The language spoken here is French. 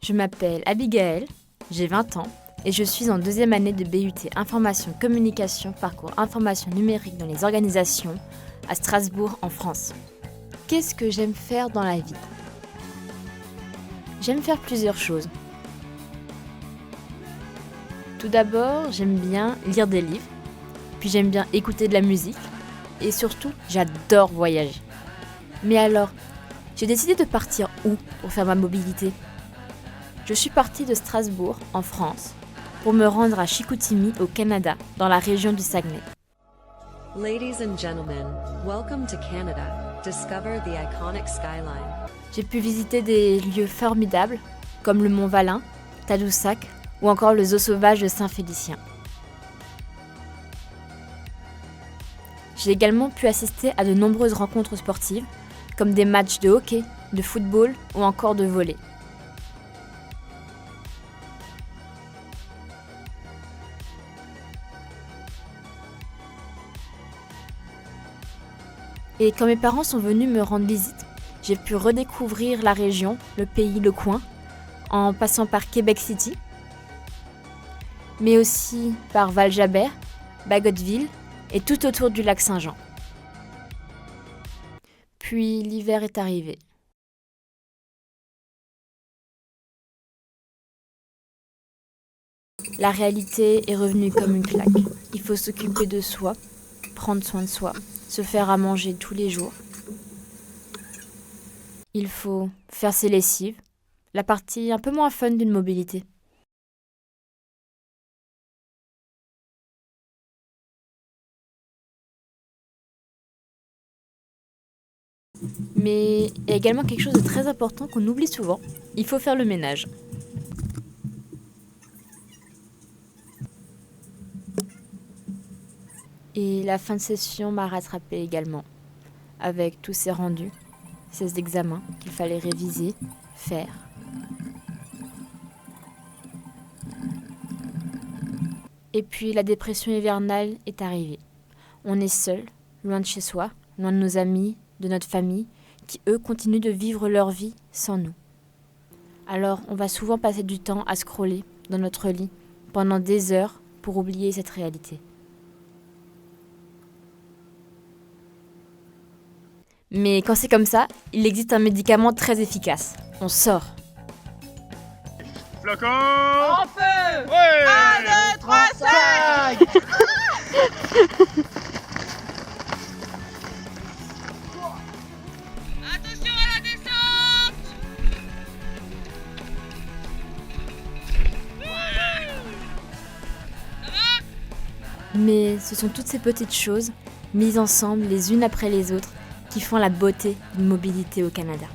Je m'appelle Abigaël, j'ai 20 ans et je suis en deuxième année de BUT Information Communication, parcours information numérique dans les organisations à Strasbourg en France. Qu'est-ce que j'aime faire dans la vie ? J'aime faire plusieurs choses. Tout d'abord, j'aime bien lire des livres, puis j'aime bien écouter de la musique et surtout, j'adore voyager. Mais alors, j'ai décidé de partir où pour faire ma mobilité ? Je suis partie de Strasbourg, en France, pour me rendre à Chicoutimi, au Canada, dans la région du Saguenay. Ladies and gentlemen, welcome to Canada. Discover the iconic skyline. J'ai pu visiter des lieux formidables, comme le Mont Valin, Tadoussac ou encore le zoo sauvage de Saint-Félicien. J'ai également pu assister à de nombreuses rencontres sportives, comme des matchs de hockey, de football ou encore de volley. Et quand mes parents sont venus me rendre visite, j'ai pu redécouvrir la région, le pays, le coin, en passant par Québec City, mais aussi par Val-Jabert, Bagotville et tout autour du lac Saint-Jean. Puis l'hiver est arrivé. La réalité est revenue comme une claque. Il faut s'occuper de soi, prendre soin de soi, se faire à manger tous les jours. Il faut faire ses lessives, la partie un peu moins fun d'une mobilité. Mais il y a également quelque chose de très important qu'on oublie souvent, il faut faire le ménage. Et la fin de session m'a rattrapée également, avec tous ces rendus, ces examens qu'il fallait réviser, faire. Et puis la dépression hivernale est arrivée. On est seul, loin de chez soi, loin de nos amis, de notre famille, qui eux continuent de vivre leur vie sans nous. Alors on va souvent passer du temps à scroller dans notre lit pendant des heures pour oublier cette réalité. Mais quand c'est comme ça, il existe un médicament très efficace. On sort. Flocon En feu! Ouais 1, 2, 3, 5! Attention à la descente! Mais ce sont toutes ces petites choses, mises ensemble les unes après les autres, qui font la beauté d'une mobilité au Canada.